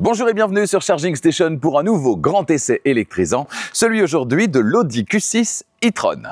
Bonjour et bienvenue sur Charging Station pour un nouveau grand essai électrisant, celui aujourd'hui de l'Audi Q6 e-tron.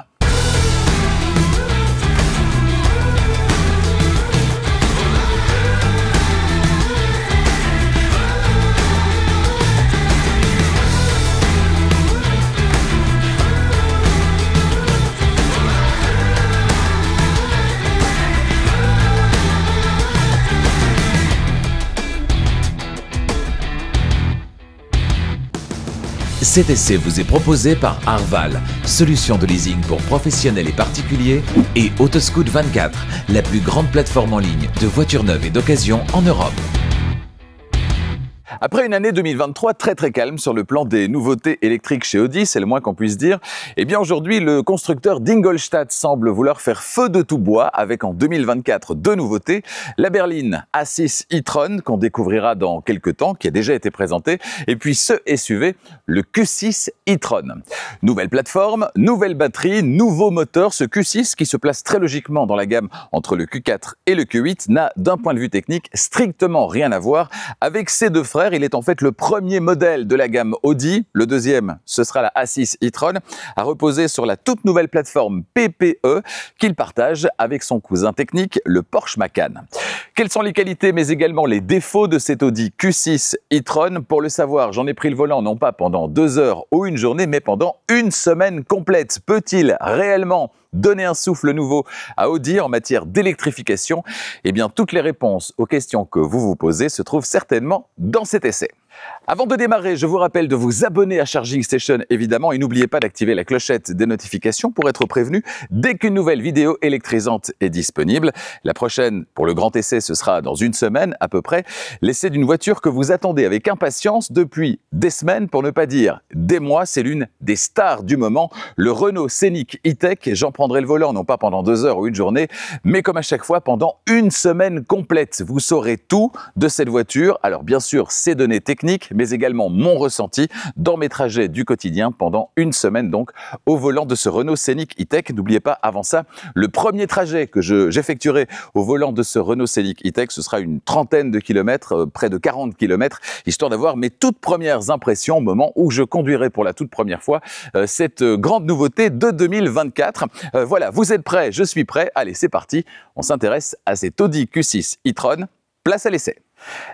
Cet essai vous est proposé par Arval, solution de leasing pour professionnels et particuliers, et Autoscout24, la plus grande plateforme en ligne de voitures neuves et d'occasion en Europe. Après une année 2023 très calme sur le plan des nouveautés électriques chez Audi, c'est le moins qu'on puisse dire, eh bien aujourd'hui le constructeur d'Ingolstadt semble vouloir faire feu de tout bois avec en 2024 deux nouveautés, la berline A6 e-tron qu'on découvrira dans quelques temps, qui a déjà été présenté, et puis ce SUV, le Q6 e-tron. Nouvelle plateforme, nouvelle batterie, nouveau moteur, ce Q6 qui se place très logiquement dans la gamme entre le Q4 et le Q8 n'a d'un point de vue technique strictement rien à voir avec ses deux frères. Il est en fait le premier modèle de la gamme Audi. Le deuxième, ce sera la A6 e-tron, à reposer sur la toute nouvelle plateforme PPE qu'il partage avec son cousin technique, le Porsche Macan. Quelles sont les qualités mais également les défauts de cet Audi Q6 e-tron? Pour le savoir, j'en ai pris le volant non pas pendant 2 heures ou une journée, mais pendant une semaine complète. Peut-il réellement donner un souffle nouveau à Audi en matière d'électrification? Eh bien, toutes les réponses aux questions que vous vous posez se trouvent certainement dans cet essai. Avant de démarrer, je vous rappelle de vous abonner à Charging Station évidemment et n'oubliez pas d'activer la clochette des notifications pour être prévenu dès qu'une nouvelle vidéo électrisante est disponible. La prochaine pour le grand essai, ce sera dans une semaine à peu près. L'essai d'une voiture que vous attendez avec impatience depuis des semaines, pour ne pas dire des mois. C'est l'une des stars du moment, le Renault Scénic E-Tech. J'en prendrai le volant non pas pendant 2 heures ou une journée, mais comme à chaque fois pendant une semaine complète. Vous saurez tout de cette voiture. Alors bien sûr, ses données techniques, mais également mon ressenti dans mes trajets du quotidien pendant une semaine donc au volant de ce Renault Scénic E-Tech. N'oubliez pas avant ça, le premier trajet que j'effectuerai au volant de ce Renault Scénic E-Tech, ce sera une trentaine de kilomètres, près de 40 kilomètres, histoire d'avoir mes toutes premières impressions au moment où je conduirai pour la toute première fois cette grande nouveauté de 2024. Voilà, vous êtes prêts, je suis prêt. Allez, c'est parti, on s'intéresse à cet Audi Q6 e-tron. Place à l'essai.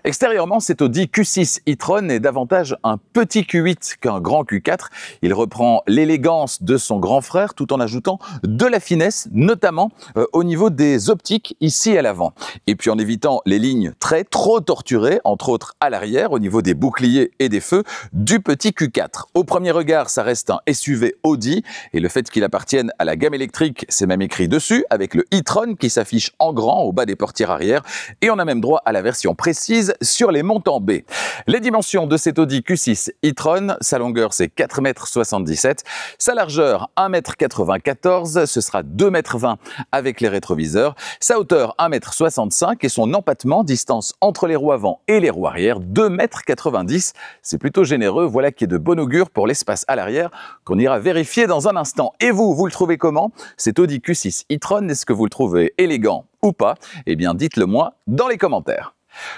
Extérieurement, cet Audi Q6 e-tron est davantage un petit Q8 qu'un grand Q4. Il reprend l'élégance de son grand frère tout en ajoutant de la finesse, notamment au niveau des optiques ici à l'avant. Et puis en évitant les lignes trop torturées, entre autres à l'arrière, au niveau des boucliers et des feux du petit Q4. Au premier regard, ça reste un SUV Audi et le fait qu'il appartienne à la gamme électrique, c'est même écrit dessus, avec le e-tron qui s'affiche en grand au bas des portières arrière et on a même droit à la version précise sur les montants B. Les dimensions de cet Audi Q6 e-tron, sa longueur c'est 4,77 m, sa largeur 1,94 m, ce sera 2,20 m avec les rétroviseurs, sa hauteur 1,65 m et son empattement, distance entre les roues avant et les roues arrière, 2,90 m. C'est plutôt généreux, voilà qui est de bon augure pour l'espace à l'arrière qu'on ira vérifier dans un instant. Et vous le trouvez comment? Cet Audi Q6 e-tron, est-ce que vous le trouvez élégant ou pas? Eh bien dites-le moi dans les commentaires.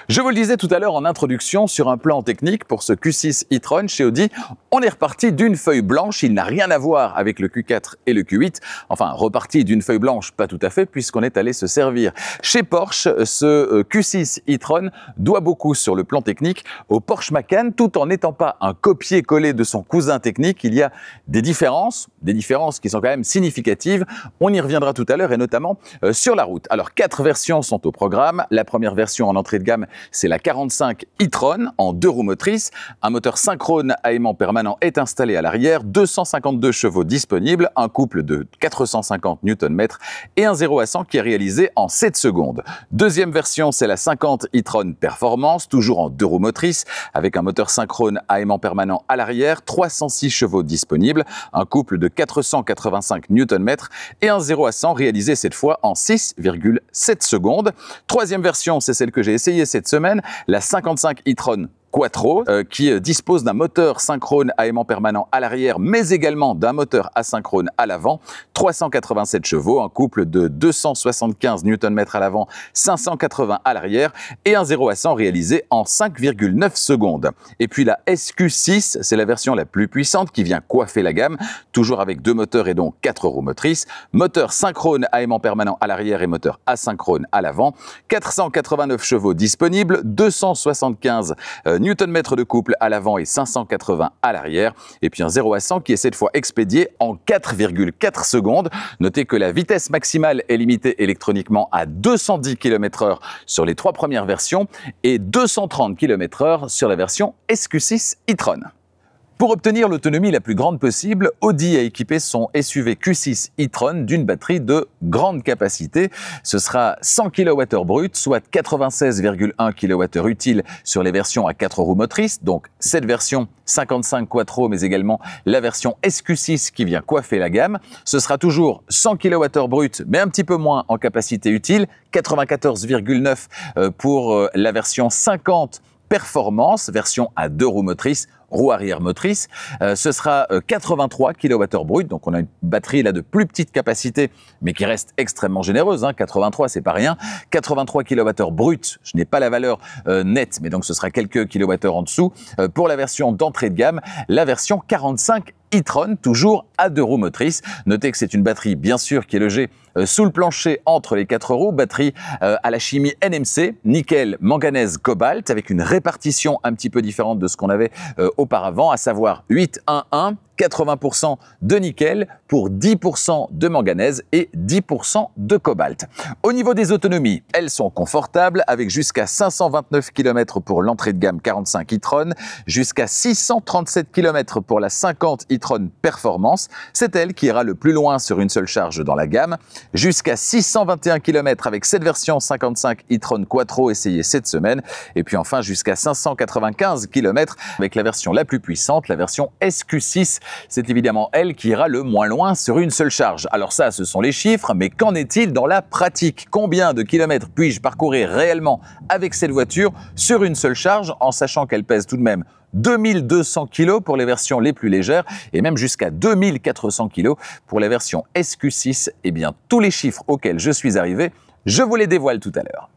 Je vous le disais tout à l'heure en introduction, sur un plan technique, pour ce Q6 e-tron chez Audi, on est reparti d'une feuille blanche. Il n'a rien à voir avec le Q4 et le Q8. Enfin, reparti d'une feuille blanche, pas tout à fait, puisqu'on est allé se servir chez Porsche. Ce Q6 e-tron doit beaucoup sur le plan technique au Porsche Macan, tout en n'étant pas un copier-coller de son cousin technique. Il y a des différences qui sont quand même significatives. On y reviendra tout à l'heure et notamment sur la route. Alors, 4 versions sont au programme. La première version en entrée de gamme, c'est la 45 e-tron en 2 roues motrices. Un moteur synchrone à aimant permanent est installé à l'arrière, 252 chevaux disponibles, un couple de 450 Nm et un 0 à 100 qui est réalisé en 7 secondes. Deuxième version, c'est la 50 e-tron Performance, toujours en 2 roues motrices, avec un moteur synchrone à aimant permanent à l'arrière, 306 chevaux disponibles, un couple de 485 Nm et un 0 à 100 réalisé cette fois en 6,7 secondes. Troisième version, c'est celle que j'ai essayée cette semaine, la 55 e-tron Quattro qui dispose d'un moteur synchrone à aimant permanent à l'arrière, mais également d'un moteur asynchrone à l'avant. 387 chevaux, un couple de 275 Nm à l'avant, 580 à l'arrière et un 0 à 100 réalisé en 5,9 secondes. Et puis la SQ6, c'est la version la plus puissante qui vient coiffer la gamme, toujours avec 2 moteurs et donc 4 roues motrices. Moteur synchrone à aimant permanent à l'arrière et moteur asynchrone à l'avant. 489 chevaux disponibles, 275 Nm de couple à l'avant et 580 à l'arrière. Et puis un 0 à 100 qui est cette fois expédié en 4,4 secondes. Notez que la vitesse maximale est limitée électroniquement à 210 km/h sur les 3 premières versions et 230 km/h sur la version SQ6 e-tron. Pour obtenir l'autonomie la plus grande possible, Audi a équipé son SUV Q6 e-tron d'une batterie de grande capacité. Ce sera 100 kWh brut, soit 96,1 kWh utile sur les versions à 4 roues motrices, donc cette version 55 Quattro, mais également la version SQ6 qui vient coiffer la gamme. Ce sera toujours 100 kWh brut, mais un petit peu moins en capacité utile, 94,9 pour la version 50 Performance, version à 2 roues motrices, roue arrière motrice. Ce sera 83 kWh brut, donc on a une batterie là de plus petite capacité, mais qui reste extrêmement généreuse. 83, c'est pas rien. 83 kWh brut, je n'ai pas la valeur nette, mais donc ce sera quelques kilowattheures en dessous. Pour la version d'entrée de gamme, la version 45 e-tron, toujours à 2 roues motrices. Notez que c'est une batterie, bien sûr, qui est logée sous le plancher entre les 4 roues, batterie à la chimie NMC, nickel, manganèse, cobalt, avec une répartition un petit peu différente de ce qu'on avait auparavant, à savoir 8-1-1, 80% de nickel pour 10% de manganèse et 10% de cobalt. Au niveau des autonomies, elles sont confortables avec jusqu'à 529 km pour l'entrée de gamme 45 e-tron, jusqu'à 637 km pour la 50 e-tron Performance. C'est elle qui ira le plus loin sur une seule charge dans la gamme. Jusqu'à 621 km avec cette version 55 e-tron Quattro essayée cette semaine. Et puis enfin jusqu'à 595 km avec la version la plus puissante, la version SQ6. C'est évidemment elle qui ira le moins loin sur une seule charge. Alors ça, ce sont les chiffres, mais qu'en est-il dans la pratique? Combien de kilomètres puis-je parcourir réellement avec cette voiture sur une seule charge, en sachant qu'elle pèse tout de même 2200 kg pour les versions les plus légères et même jusqu'à 2400 kg pour la version SQ6? Eh bien, tous les chiffres auxquels je suis arrivé, je vous les dévoile tout à l'heure.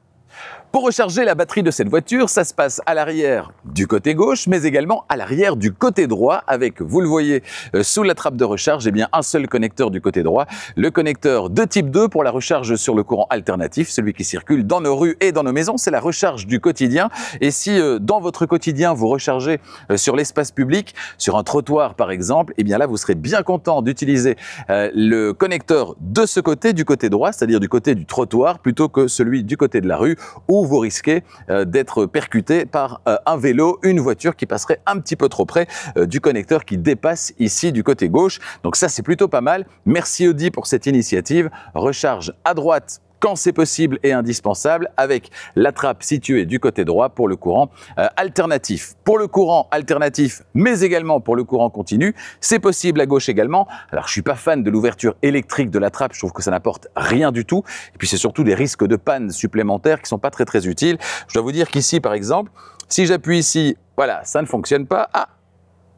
Pour recharger la batterie de cette voiture, ça se passe à l'arrière du côté gauche, mais également à l'arrière du côté droit, avec, vous le voyez, sous la trappe de recharge, eh bien, un seul connecteur du côté droit, le connecteur de type 2 pour la recharge sur le courant alternatif, celui qui circule dans nos rues et dans nos maisons, c'est la recharge du quotidien. Et si dans votre quotidien, vous rechargez sur l'espace public, sur un trottoir par exemple, eh bien là, vous serez bien content d'utiliser le connecteur de ce côté, du côté droit, c'est-à-dire du côté du trottoir, plutôt que celui du côté de la rue, où vous risquez d'être percuté par un vélo, une voiture qui passerait un petit peu trop près du connecteur qui dépasse ici du côté gauche. Donc ça, c'est plutôt pas mal. Merci Audi pour cette initiative. Recharge à droite quand c'est possible et indispensable, avec la trappe située du côté droit pour le courant alternatif. Pour le courant alternatif, mais également pour le courant continu, c'est possible à gauche également. Alors, je suis pas fan de l'ouverture électrique de la trappe, je trouve que ça n'apporte rien du tout. Et puis, c'est surtout des risques de panne supplémentaires qui sont pas très utiles. Je dois vous dire qu'ici, par exemple, si j'appuie ici, voilà, ça ne fonctionne pas. Ah!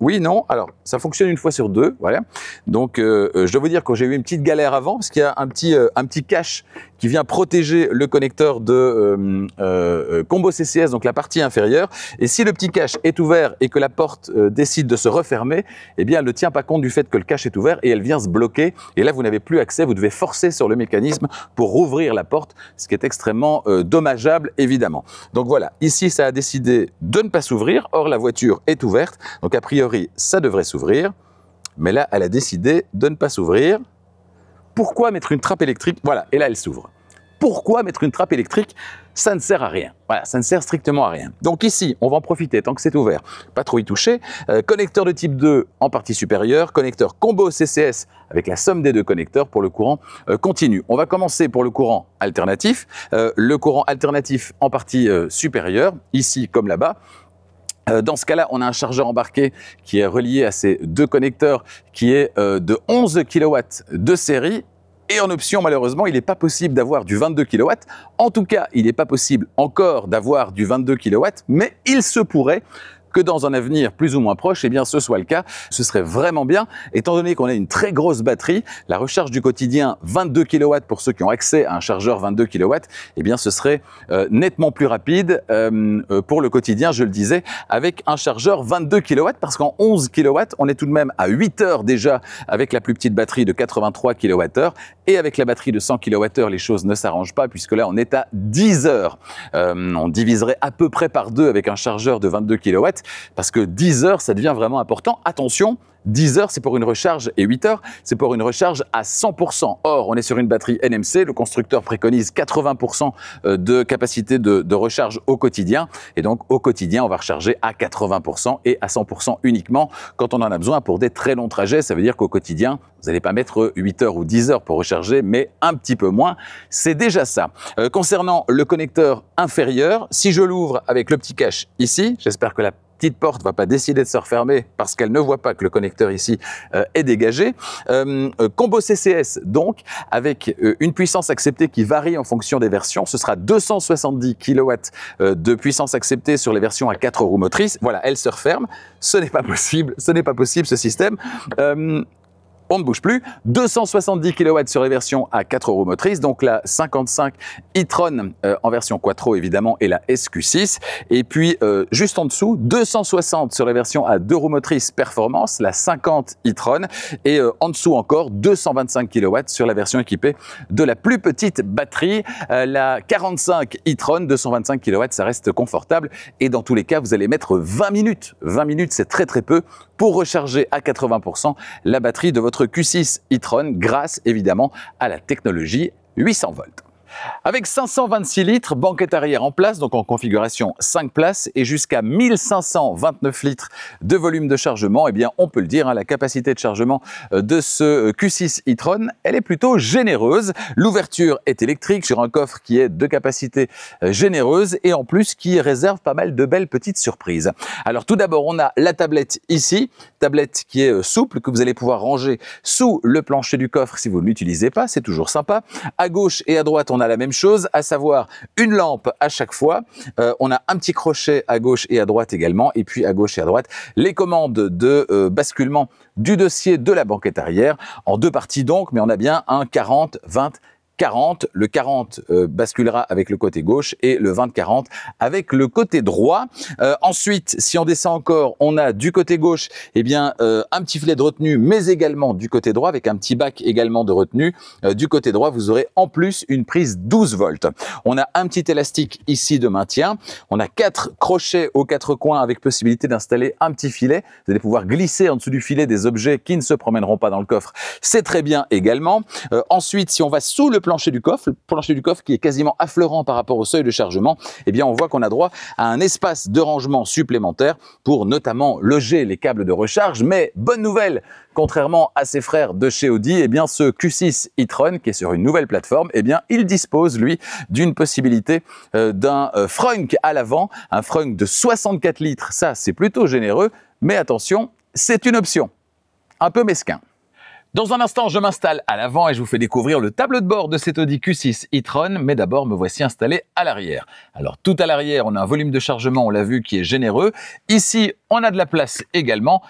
Oui, non, alors ça fonctionne une fois sur deux, voilà. Donc je dois vous dire que j'ai eu une petite galère avant parce qu'il y a un petit cache qui vient protéger le connecteur de combo CCS, donc la partie inférieure. Et si le petit cache est ouvert et que la porte décide de se refermer, eh bien elle ne tient pas compte du fait que le cache est ouvert et elle vient se bloquer. Et là, vous n'avez plus accès, vous devez forcer sur le mécanisme pour rouvrir la porte, ce qui est extrêmement dommageable, évidemment. Donc voilà, ici ça a décidé de ne pas s'ouvrir, or la voiture est ouverte, donc a priori ça devrait s'ouvrir, mais là, elle a décidé de ne pas s'ouvrir. Pourquoi mettre une trappe électrique? Voilà, et là, elle s'ouvre. Pourquoi mettre une trappe électrique? Ça ne sert à rien. Voilà, ça ne sert strictement à rien. Donc ici, on va en profiter tant que c'est ouvert, pas trop y toucher. Connecteur de type 2 en partie supérieure, connecteur combo CCS avec la somme des deux connecteurs pour le courant continu. On va commencer pour le courant alternatif. Le courant alternatif en partie supérieure, ici comme là-bas. Dans ce cas-là, on a un chargeur embarqué qui est relié à ces deux connecteurs qui est de 11 kW de série. Et en option, malheureusement, il n'est pas possible d'avoir du 22 kW. En tout cas, il n'est pas possible encore d'avoir du 22 kW, mais il se pourrait que dans un avenir plus ou moins proche, eh bien ce soit le cas. Ce serait vraiment bien, étant donné qu'on a une très grosse batterie, la recharge du quotidien 22 kW pour ceux qui ont accès à un chargeur 22 kW, eh bien ce serait nettement plus rapide pour le quotidien, je le disais, avec un chargeur 22 kW, parce qu'en 11 kW, on est tout de même à 8 heures déjà avec la plus petite batterie de 83 kWh, et avec la batterie de 100 kWh, les choses ne s'arrangent pas, puisque là on est à 10 heures. On diviserait à peu près par 2 avec un chargeur de 22 kW, parce que 10 heures, ça devient vraiment important. Attention, 10 heures, c'est pour une recharge, et 8 heures, c'est pour une recharge à 100%. Or, on est sur une batterie NMC, le constructeur préconise 80% de capacité de recharge au quotidien, et donc au quotidien, on va recharger à 80% et à 100% uniquement quand on en a besoin pour des très longs trajets. Ça veut dire qu'au quotidien, vous n'allez pas mettre 8 heures ou 10 heures pour recharger, mais un petit peu moins, c'est déjà ça. Concernant le connecteur inférieur, si je l'ouvre avec le petit cache ici, j'espère que la petite porte ne va pas décider de se refermer parce qu'elle ne voit pas que le connecteur ici est dégagé. Combo CCS donc, avec une puissance acceptée qui varie en fonction des versions. Ce sera 270 kW de puissance acceptée sur les versions à 4 roues motrices. Voilà, elle se referme. Ce n'est pas possible ce système. On ne bouge plus. 270 kW sur les versions à 4 roues motrices, donc la 55 e-tron en version Quattro évidemment et la SQ6. Et puis juste en dessous, 260 sur les versions à 2 roues motrices performance, la 50 e-tron. Et en dessous encore, 225 kW sur la version équipée de la plus petite batterie, la 45 e-tron, 225 kW, ça reste confortable. Et dans tous les cas, vous allez mettre 20 minutes. 20 minutes, c'est très très peu pour recharger à 80% la batterie de votre Q6 e-tron grâce évidemment à la technologie 800 volts. Avec 526 litres, banquette arrière en place, donc en configuration 5 places, et jusqu'à 1529 litres de volume de chargement, eh bien on peut le dire, la capacité de chargement de ce Q6 e-tron, elle est plutôt généreuse. L'ouverture est électrique sur un coffre qui est de capacité généreuse et en plus qui réserve pas mal de belles petites surprises. Alors tout d'abord, on a la tablette ici, tablette qui est souple, que vous allez pouvoir ranger sous le plancher du coffre si vous ne l'utilisez pas, c'est toujours sympa. À gauche et à droite, on a la même chose, à savoir une lampe à chaque fois. On a un petit crochet à gauche et à droite également, et puis à gauche et à droite, les commandes de basculement du dossier de la banquette arrière, en 2 parties donc, mais on a bien un 40, 20, 40. Le 40 basculera avec le côté gauche et le 20-40 avec le côté droit. Ensuite, si on descend encore, on a du côté gauche eh bien, un petit filet de retenue, mais également du côté droit avec un petit bac également de retenue. Du côté droit, vous aurez en plus une prise 12 volts. On a un petit élastique ici de maintien. On a 4 crochets aux 4 coins avec possibilité d'installer un petit filet. Vous allez pouvoir glisser en dessous du filet des objets qui ne se promèneront pas dans le coffre. C'est très bien également. Ensuite, si on va sous le plancher du coffre qui est quasiment affleurant par rapport au seuil de chargement, eh bien on voit qu'on a droit à un espace de rangement supplémentaire pour notamment loger les câbles de recharge. Mais bonne nouvelle, contrairement à ses frères de chez Audi, eh bien ce Q6 e-tron qui est sur une nouvelle plateforme, eh bien il dispose lui d'une possibilité d'un frunk à l'avant, un frunk de 64 litres. Ça c'est plutôt généreux, mais attention, c'est une option. Un peu mesquin. Dans un instant, je m'installe à l'avant et je vous fais découvrir le tableau de bord de cet Audi Q6 e-tron, mais d'abord me voici installé à l'arrière. Alors tout à l'arrière, on a un volume de chargement, on l'a vu, qui est généreux. Ici, on a de la place également.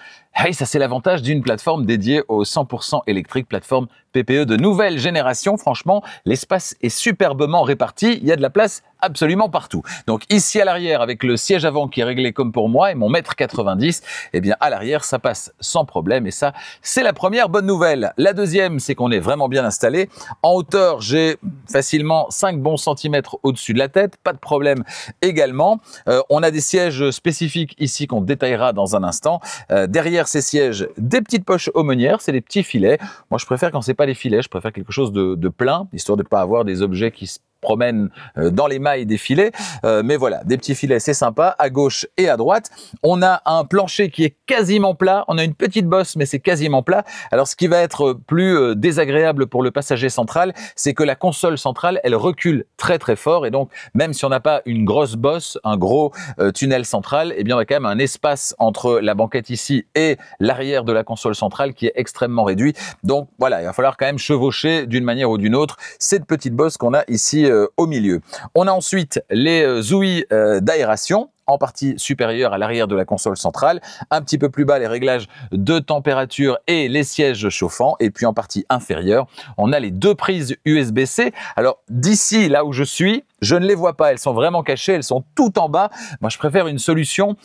Et ça, c'est l'avantage d'une plateforme dédiée au 100% électrique, plateforme PPE de nouvelle génération. Franchement, l'espace est superbement réparti. Il y a de la place absolument partout. Donc ici à l'arrière, avec le siège avant qui est réglé comme pour moi et mon 1,90 m, eh bien à l'arrière, ça passe sans problème. Et ça, c'est la première bonne nouvelle. La deuxième, c'est qu'on est vraiment bien installé. En hauteur, j'ai facilement 5 bons centimètres au-dessus de la tête. Pas de problème également. On a des sièges spécifiques ici qu'on détaillera dans un instant. Derrière ces sièges, des petites poches aumônières, c'est des petits filets. Moi, je préfère quand c'est pas des filets, je préfère quelque chose de plein, histoire de ne pas avoir des objets qui se promènent dans les mailles des filets, mais voilà, des petits filets, c'est sympa, à gauche et à droite. On a un plancher qui est quasiment plat, on a une petite bosse, mais c'est quasiment plat. Alors, ce qui va être plus désagréable pour le passager central, c'est que la console centrale, elle recule très très fort, et donc, même si on n'a pas une grosse bosse, un gros tunnel central, eh bien, on a quand même un espace entre la banquette ici et l'arrière de la console centrale qui est extrêmement réduit. Donc, voilà, il va falloir quand même chevaucher d'une manière ou d'une autre cette petite bosse qu'on a ici au milieu. On a ensuite les ouïes d'aération en partie supérieure à l'arrière de la console centrale, un petit peu plus bas les réglages de température et les sièges chauffants, et puis en partie inférieure, on a les deux prises USB-C. Alors d'ici, là où je suis, je ne les vois pas, elles sont vraiment cachées, elles sont tout en bas. Moi, je préfère une solution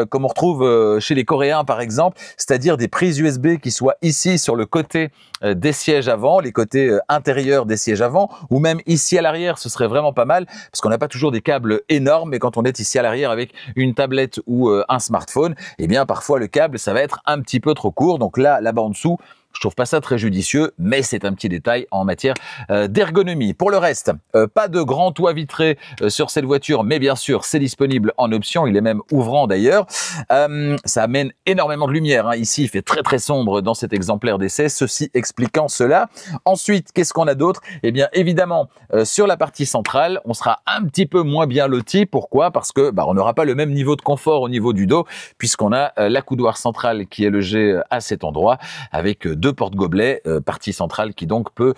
comme on retrouve chez les Coréens par exemple, c'est-à-dire des prises USB qui soient ici sur le côté des sièges avant, les côtés intérieurs des sièges avant, ou même ici à l'arrière, ce serait vraiment pas mal, parce qu'on n'a pas toujours des câbles énormes, et quand on est ici à l'arrière avec une tablette ou un smartphone, eh bien parfois le câble, ça va être un petit peu trop court. Donc là-bas en dessous, je trouve pas ça très judicieux, mais c'est un petit détail en matière d'ergonomie. Pour le reste, pas de grand toit vitré sur cette voiture, mais bien sûr, c'est disponible en option. Il est même ouvrant d'ailleurs. Ça amène énormément de lumière. Hein. Ici, il fait très très sombre dans cet exemplaire d'essai, ceci expliquant cela. Ensuite, qu'est-ce qu'on a d'autre? Eh bien, évidemment, sur la partie centrale, on sera un petit peu moins bien loti. Pourquoi? Parce que on n'aura pas le même niveau de confort au niveau du dos, puisqu'on a l'accoudoir central qui est logé à cet endroit, avec deux porte-gobelets, partie centrale qui donc peut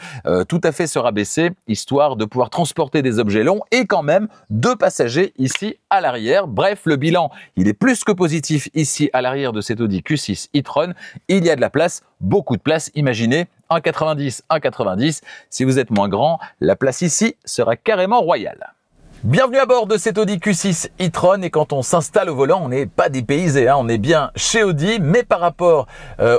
tout à fait se rabaisser, histoire de pouvoir transporter des objets longs et quand même deux passagers ici à l'arrière. Bref, le bilan, il est plus que positif ici à l'arrière de cet Audi Q6 e-tron. Il y a de la place, beaucoup de place. Imaginez, 1,90, 1,90. Si vous êtes moins grand, la place ici sera carrément royale. Bienvenue à bord de cet Audi Q6 e-tron, et quand on s'installe au volant, on n'est pas dépaysé, hein, on est bien chez Audi, mais par rapport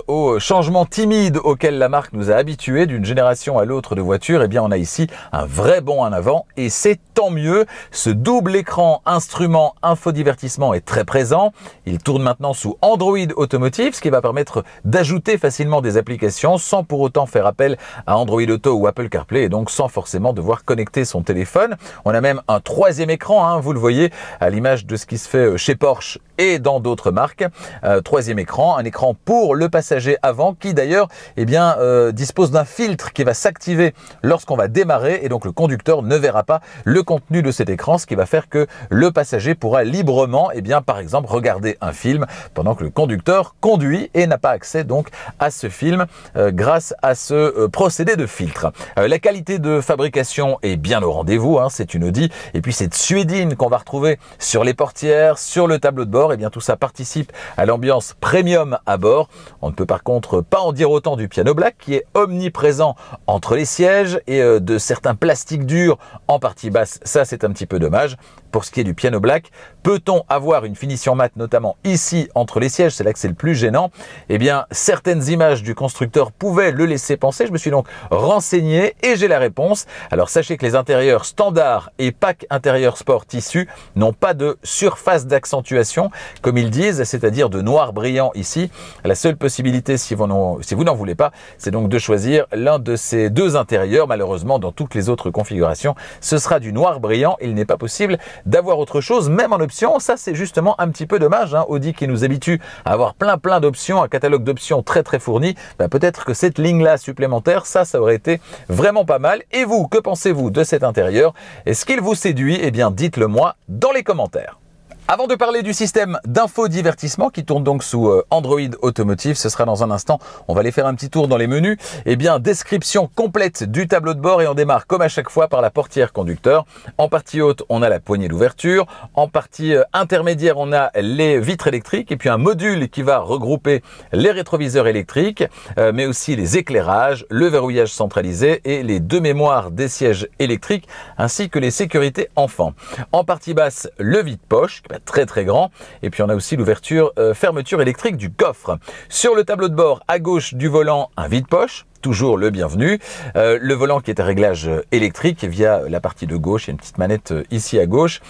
aux changements timides auxquels la marque nous a habitués d'une génération à l'autre de voitures, eh bien on a ici un vrai bond en avant, et c'est tant mieux. Ce double écran instrument infodivertissement est très présent. Il tourne maintenant sous Android Automotive, ce qui va permettre d'ajouter facilement des applications sans pour autant faire appel à Android Auto ou Apple CarPlay, et donc sans forcément devoir connecter son téléphone. On a même un troisième écran, hein, vous le voyez, à l'image de ce qui se fait chez Porsche et dans d'autres marques. Troisième écran, un écran pour le passager avant qui d'ailleurs dispose d'un filtre qui va s'activer lorsqu'on va démarrer, et donc le conducteur ne verra pas le contenu de cet écran, ce qui va faire que le passager pourra librement, par exemple, regarder un film pendant que le conducteur conduit et n'a pas accès donc à ce film grâce à ce procédé de filtre. La qualité de fabrication est bien au rendez-vous, hein, c'est une Audi. Et puis cette suédine qu'on va retrouver sur les portières, sur le tableau de bord, tout ça participe à l'ambiance premium à bord. On ne peut par contre pas en dire autant du piano black qui est omniprésent entre les sièges, et de certains plastiques durs en partie basse. Ça, c'est un petit peu dommage. Pour ce qui est du piano black, peut-on avoir une finition mate, notamment ici entre les sièges? C'est là que c'est le plus gênant. Certaines images du constructeur pouvaient le laisser penser. Je me suis donc renseigné et j'ai la réponse. Alors sachez que les intérieurs standard et pack intérieur sport tissu n'ont pas de surface d'accentuation, comme ils disent, c'est-à-dire de noir brillant ici. La seule possibilité, si vous n'en voulez pas, c'est donc de choisir l'un de ces deux intérieurs. Malheureusement, dans toutes les autres configurations, ce sera du noir brillant. Il n'est pas possible d'avoir autre chose, même en option. Ça, c'est justement un petit peu dommage, hein. Audi qui nous habitue à avoir plein d'options, un catalogue d'options très fourni. Peut-être que cette ligne-là supplémentaire, ça aurait été vraiment pas mal. Et vous, que pensez-vous de cet intérieur? Est-ce qu'il vous séduit? Dites-le moi dans les commentaires. Avant de parler du système d'infodivertissement qui tourne donc sous Android Automotive, ce sera dans un instant. On va aller faire un petit tour dans les menus. Description complète du tableau de bord, et on démarre comme à chaque fois par la portière conducteur. En partie haute, on a la poignée d'ouverture. En partie intermédiaire, on a les vitres électriques, et puis un module qui va regrouper les rétroviseurs électriques, mais aussi les éclairages, le verrouillage centralisé et les deux mémoires des sièges électriques, ainsi que les sécurités enfants. En partie basse, le vide-poche, très grand, et puis on a aussi l'ouverture fermeture électrique du coffre. Sur le tableau de bord à gauche du volant, un vide-poche, toujours le bienvenu. Le volant qui est à réglage électrique via la partie de gauche. Il y a une petite manette ici à gauche.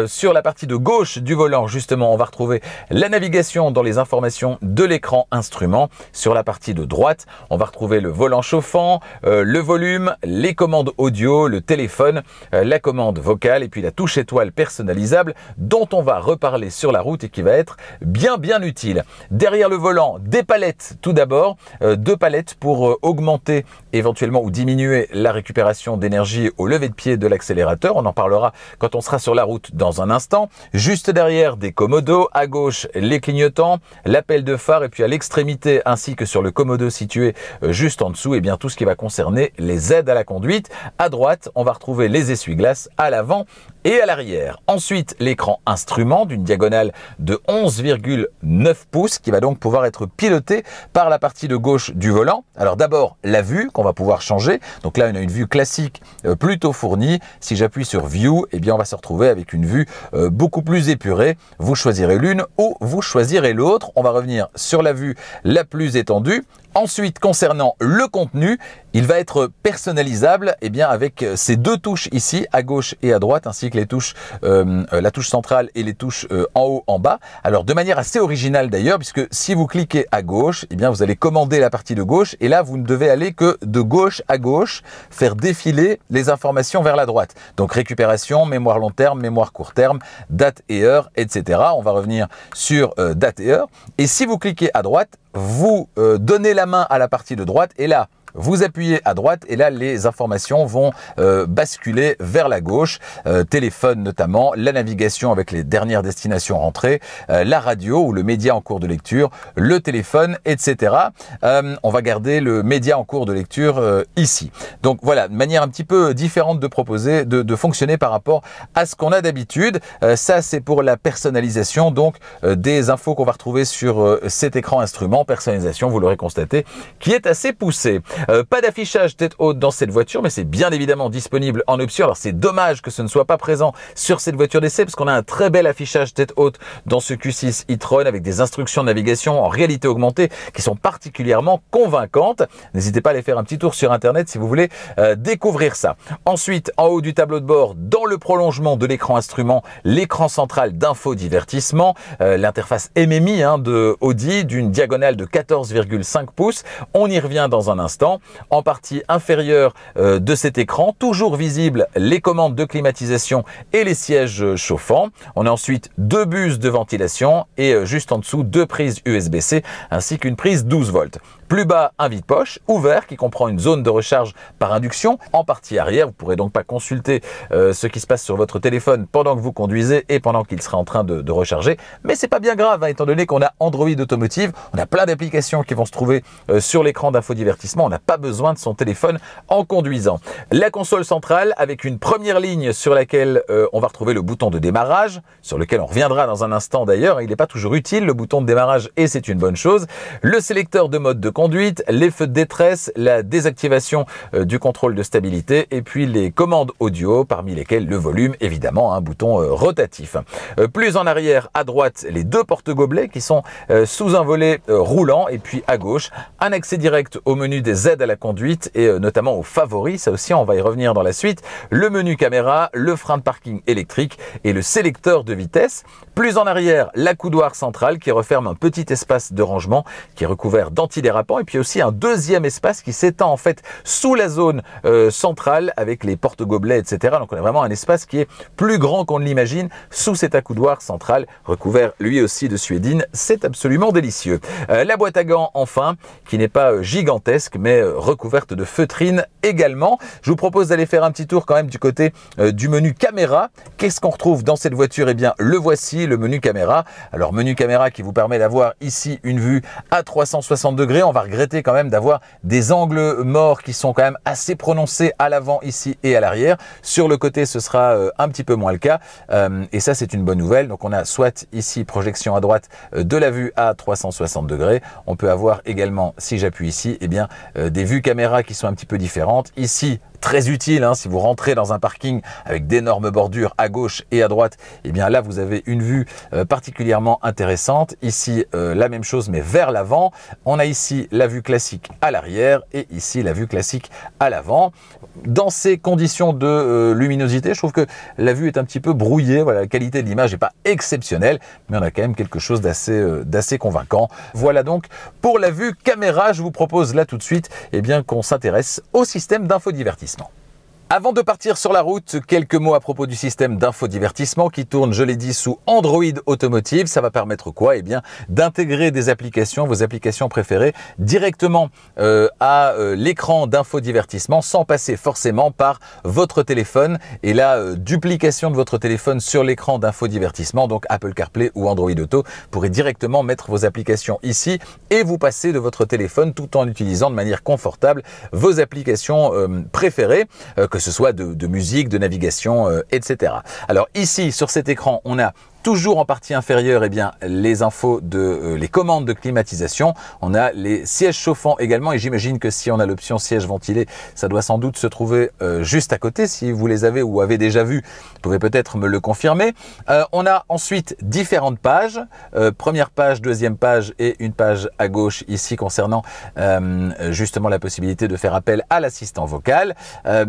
Sur la partie de gauche du volant, justement, on va retrouver la navigation dans les informations de l'écran instrument. Sur la partie de droite, on va retrouver le volant chauffant, le volume, les commandes audio, le téléphone, la commande vocale et puis la touche étoile personnalisable dont on va reparler sur la route et qui va être bien utile. Derrière le volant, des palettes tout d'abord, deux palettes pour augmenter éventuellement ou diminuer la récupération d'énergie au lever de pied de l'accélérateur. On en parlera quand on sera sur la route dans un instant. Juste derrière, des commodos, à gauche les clignotants, l'appel de phare et puis à l'extrémité ainsi que sur le commodo situé juste en dessous, et bien tout ce qui va concerner les aides à la conduite. À droite, on va retrouver les essuie-glaces à l'avant et à l'arrière. Ensuite, l'écran instrument d'une diagonale de 11,9 pouces qui va donc pouvoir être piloté par la partie de gauche du volant. Alors d'abord, la vue qu'on va pouvoir changer. Donc là, on a une vue classique plutôt fournie. Si j'appuie sur View, eh bien on va se retrouver avec une vue beaucoup plus épurée. Vous choisirez l'une ou vous choisirez l'autre. On va revenir sur la vue la plus étendue. Ensuite, concernant le contenu, il va être personnalisable avec ces deux touches ici, à gauche et à droite, ainsi que les touches, la touche centrale et les touches en haut, en bas. Alors, de manière assez originale d'ailleurs, puisque si vous cliquez à gauche, vous allez commander la partie de gauche et là, vous ne devez aller que de gauche à gauche, faire défiler les informations vers la droite. Donc, récupération, mémoire long terme, mémoire court terme, date et heure, etc. On va revenir sur date et heure. Et si vous cliquez à droite, vous donnez la main à la partie de droite et là, vous appuyez à droite et là, les informations vont basculer vers la gauche. Téléphone notamment, la navigation avec les dernières destinations rentrées, la radio ou le média en cours de lecture, le téléphone, etc. On va garder le média en cours de lecture ici. Donc voilà, une manière un petit peu différente de proposer, de fonctionner par rapport à ce qu'on a d'habitude. Ça, c'est pour la personnalisation, donc des infos qu'on va retrouver sur cet écran instrument. Personnalisation, vous l'aurez constaté, qui est assez poussée. Pas d'affichage tête haute dans cette voiture, mais c'est bien évidemment disponible en option. Alors c'est dommage que ce ne soit pas présent sur cette voiture d'essai, parce qu'on a un très bel affichage tête haute dans ce Q6 e-tron avec des instructions de navigation en réalité augmentée qui sont particulièrement convaincantes. N'hésitez pas à aller faire un petit tour sur internet si vous voulez découvrir ça. Ensuite, en haut du tableau de bord, dans le prolongement de l'écran instrument, l'écran central d'infodivertissement, l'interface MMI de Audi d'une diagonale de 14,5 pouces. On y revient dans un instant. En partie inférieure de cet écran, toujours visible les commandes de climatisation et les sièges chauffants. On a ensuite deux buses de ventilation et juste en dessous deux prises USB-C ainsi qu'une prise 12 volts. Plus bas, un vide-poche ouvert qui comprend une zone de recharge par induction. En partie arrière, vous ne pourrez donc pas consulter ce qui se passe sur votre téléphone pendant que vous conduisez et pendant qu'il sera en train de recharger. Mais c'est pas bien grave, étant donné qu'on a Android Automotive, on a plein d'applications qui vont se trouver sur l'écran d'infodivertissement. On n'a pas besoin de son téléphone en conduisant. La console centrale avec une première ligne sur laquelle on va retrouver le bouton de démarrage, sur lequel on reviendra dans un instant d'ailleurs. Il n'est pas toujours utile, le bouton de démarrage, et c'est une bonne chose. Le sélecteur de mode de conduite, les feux de détresse, la désactivation du contrôle de stabilité et puis les commandes audio, parmi lesquelles le volume, évidemment, un bouton rotatif. Plus en arrière, à droite, les deux porte-gobelets qui sont sous un volet roulant, et puis à gauche, un accès direct au menu des aides à la conduite et notamment aux favoris. Ça aussi, on va y revenir dans la suite. Le menu caméra, le frein de parking électrique et le sélecteur de vitesse. Plus en arrière, l'accoudoir central qui referme un petit espace de rangement qui est recouvert d'antidérapants, et puis aussi un deuxième espace qui s'étend en fait sous la zone centrale avec les porte-gobelets, etc. Donc on a vraiment un espace qui est plus grand qu'on ne l'imagine sous cet accoudoir central recouvert lui aussi de suédine. C'est absolument délicieux. La boîte à gants enfin, qui n'est pas gigantesque mais recouverte de feutrine également. Je vous propose d'aller faire un petit tour quand même du côté du menu caméra. Qu'est-ce qu'on retrouve dans cette voiture? Eh bien le voici, le menu caméra. Alors menu caméra qui vous permet d'avoir ici une vue à 360 degrés. On va regretter quand même d'avoir des angles morts qui sont quand même assez prononcés à l'avant ici et à l'arrière. Sur le côté, ce sera un petit peu moins le cas. Et ça, c'est une bonne nouvelle. Donc on a soit ici projection à droite de la vue à 360 degrés. On peut avoir également, si j'appuie ici, eh bien des vues caméra qui sont un petit peu différentes. Ici, très utile si vous rentrez dans un parking avec d'énormes bordures à gauche et à droite, et bien là vous avez une vue particulièrement intéressante. Ici la même chose mais vers l'avant. On a ici la vue classique à l'arrière et ici la vue classique à l'avant. Dans ces conditions de luminosité, je trouve que la vue est un petit peu brouillée. Voilà, la qualité de l'image n'est pas exceptionnelle, mais on a quand même quelque chose d'assez convaincant. Voilà donc pour la vue caméra. Je vous propose là tout de suite qu'on s'intéresse au système d'infodivertissement. Avant de partir sur la route, quelques mots à propos du système d'infodivertissement qui tourne, je l'ai dit, sous Android Automotive. Ça va permettre quoi? Eh bien, d'intégrer des applications, vos applications préférées, directement à l'écran d'infodivertissement sans passer forcément par votre téléphone et la duplication de votre téléphone sur l'écran d'infodivertissement, donc Apple CarPlay ou Android Auto. Vous pourrez directement mettre vos applications ici et vous passer de votre téléphone tout en utilisant de manière confortable vos applications préférées, que ce soit de musique, de navigation, etc. Alors ici, sur cet écran, on a toujours en partie inférieure, eh bien, les infos les commandes de climatisation. On a les sièges chauffants également et j'imagine que si on a l'option siège ventilé, ça doit sans doute se trouver juste à côté. Si vous les avez ou avez déjà vus, vous pouvez peut-être me le confirmer. On a ensuite différentes pages. Première page, deuxième page et une page à gauche ici concernant justement la possibilité de faire appel à l'assistant vocal.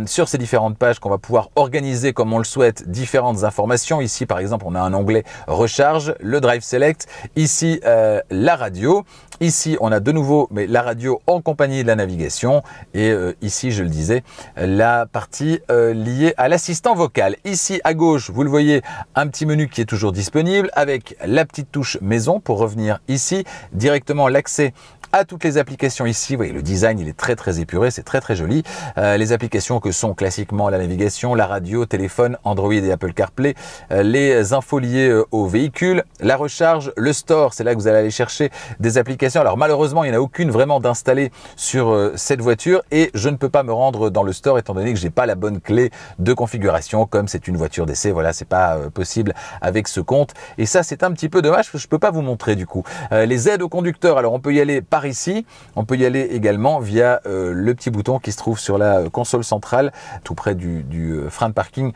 Sur ces différentes pages qu'on va pouvoir organiser comme on le souhaite différentes informations. Ici par exemple, on a un onglet recharge, le drive select, ici la radio, ici on a de nouveau mais la radio en compagnie de la navigation et ici je le disais la partie liée à l'assistant vocal. Ici à gauche vous le voyez, un petit menu qui est toujours disponible avec la petite touche maison pour revenir ici, directement l'accès à toutes les applications ici. Vous voyez, le design il est très épuré, c'est très joli. Les applications que sont classiquement la navigation, la radio, téléphone, Android et Apple CarPlay, les infos liées au véhicule, la recharge, le store, c'est là que vous allez aller chercher des applications. Alors malheureusement, il n'y en a aucune vraiment d'installée sur cette voiture et je ne peux pas me rendre dans le store étant donné que j'ai pas la bonne clé de configuration. Comme c'est une voiture d'essai, voilà, c'est pas possible avec ce compte. Et ça, c'est un petit peu dommage parce que je peux pas vous montrer du coup. Les aides au conducteur, alors on peut y aller par ici, on peut y aller également via le petit bouton qui se trouve sur la console centrale, tout près du frein de parking.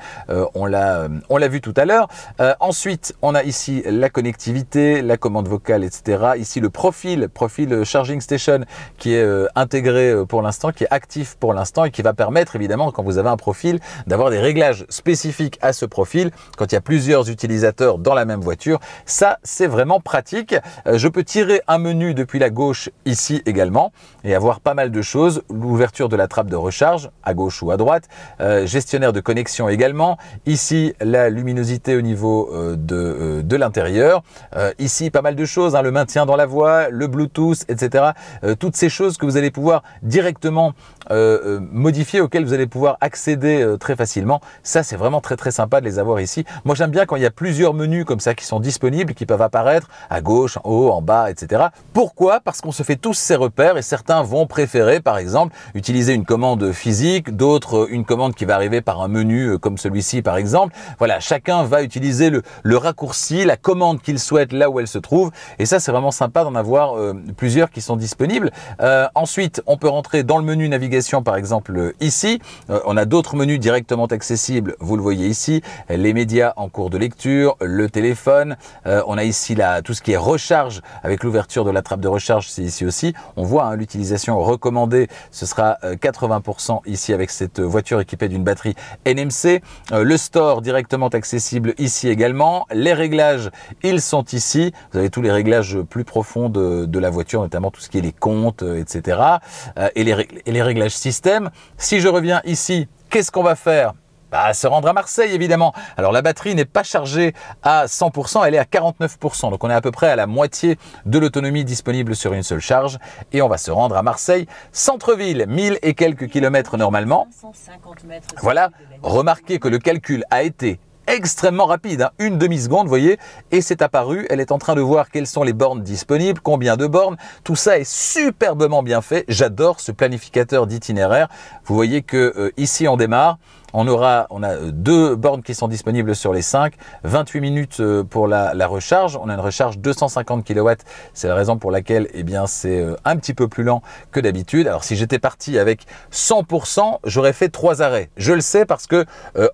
On l'a vu tout à l'heure. Ensuite, on a ici la connectivité, la commande vocale, etc. Ici, le profil Charging Station qui est intégré pour l'instant, qui est actif pour l'instant et qui va permettre évidemment, quand vous avez un profil, d'avoir des réglages spécifiques à ce profil quand il y a plusieurs utilisateurs dans la même voiture. Ça, c'est vraiment pratique. Je peux tirer un menu depuis la gauche ici également et avoir pas mal de choses. L'ouverture de la trappe de recharge à gauche ou à droite, gestionnaire de connexion également. Ici, la luminosité au niveau de l'intérieur. Ici, pas mal de choses, hein, le maintien dans la voie, le Bluetooth, etc. Toutes ces choses que vous allez pouvoir directement modifier, auxquelles vous allez pouvoir accéder très facilement. Ça, c'est vraiment très sympa de les avoir ici. Moi, j'aime bien quand il y a plusieurs menus comme ça qui sont disponibles, qui peuvent apparaître à gauche, en haut, en bas, etc. Pourquoi? Parce qu'on se fait tous ces repères et certains vont préférer, par exemple, utiliser une commande physique, d'autres une commande qui va arriver par un menu comme celui-ci, par exemple. Voilà, chacun va utiliser le raccourci, la commande qu'il souhaite là où elle se trouve. Et ça, c'est vraiment sympa d'en avoir plusieurs qui sont disponibles. Ensuite, on peut rentrer dans le menu navigation, par exemple, ici. On a d'autres menus directement accessibles. Vous le voyez ici. Les médias en cours de lecture, le téléphone. On a ici tout ce qui est recharge avec l'ouverture de la trappe de recharge, c'est ici aussi. On voit hein, l'utilisation recommandée, ce sera 80% ici avec cette voiture équipée d'une batterie NMC. Le store directement accessible ici également. Les réglages, ils sont ici. Vous avez tous les réglages plus profonds de la voiture, notamment tout ce qui est les comptes, etc. Et les réglages système. Si je reviens ici, qu'est-ce qu'on va faire ? Se rendre à Marseille évidemment. Alors la batterie n'est pas chargée à 100%, elle est à 49%. Donc on est à peu près à la moitié de l'autonomie disponible sur une seule charge. Et on va se rendre à Marseille, centre-ville, 1000 et quelques kilomètres normalement. Voilà, remarquez que le calcul a été extrêmement rapide, hein, une demi-seconde, vous voyez, et c'est apparu, elle est en train de voir quelles sont les bornes disponibles, combien de bornes, tout ça est superbement bien fait, j'adore ce planificateur d'itinéraire. Vous voyez que ici on démarre, on a 2 bornes qui sont disponibles sur les 5, 28 minutes pour la recharge. On a une recharge 250 kW. C'est la raison pour laquelle eh bien, c'est un petit peu plus lent que d'habitude. Alors si j'étais parti avec 100%, j'aurais fait 3 arrêts. Je le sais parce que